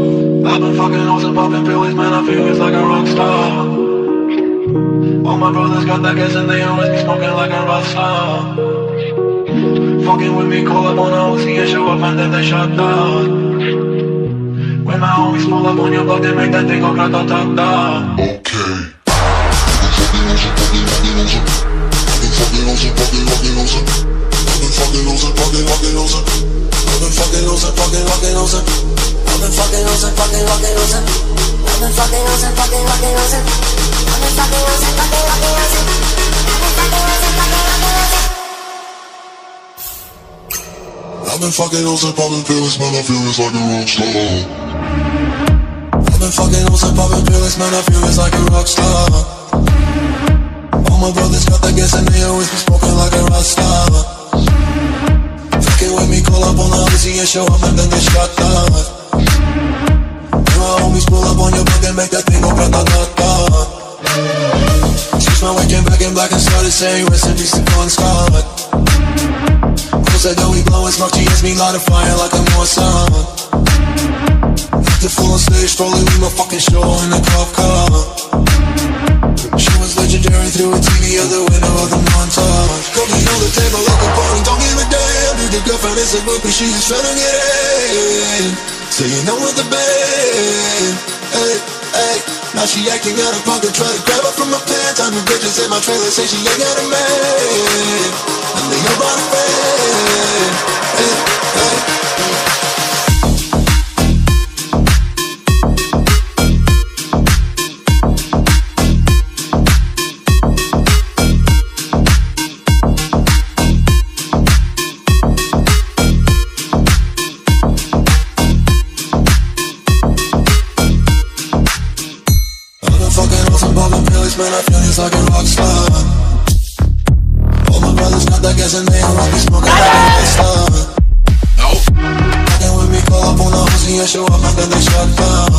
I've been fucking hoes and popping pills, man, I feel it's like a rock star. All my brothers got that gas and they always be smoking like a rock star. Fucking with me, call up on a OC and show up and then they shut down. When my homies pull up on your block, they make that thing go grata-ta-ta. Okay. I've been fucking hoes and popping pills, man, I feel it's like a rock star. I've been fucking hoes and popping pills, man, I feel it's like a rock star. All my brothers got that gas and they always be smoking like a rock star. Fucking with me, call up on the Uzi and show up and then get shot down. And my homies pull up on your block and make that thing go grata-ta-ta. Switch my waking back in black and started saying rest in peace to Bon Scott. Said that we blowin' smoke, she hits me light a fire like a Mossad. After full on stage, strolling with my fucking show in a cop car. She was legendary through a TV out the window of the montage. Cooking on the table like a party, don't give a damn. Dude, the girlfriend is a groupie, she just tryna get in. Saying no with the band, hey, hey. Now she acting out of pocket, try to grab her from my pants. I'm the bitches in my trailer, say she ain't got a man. And they know about a fan, hey, hey. Man, I feel it's like a rock star. All my brothers got that gas and they always be smoking like a rock star. Nope. Fucking with me, call up on the Uzi and show up and then they shut down.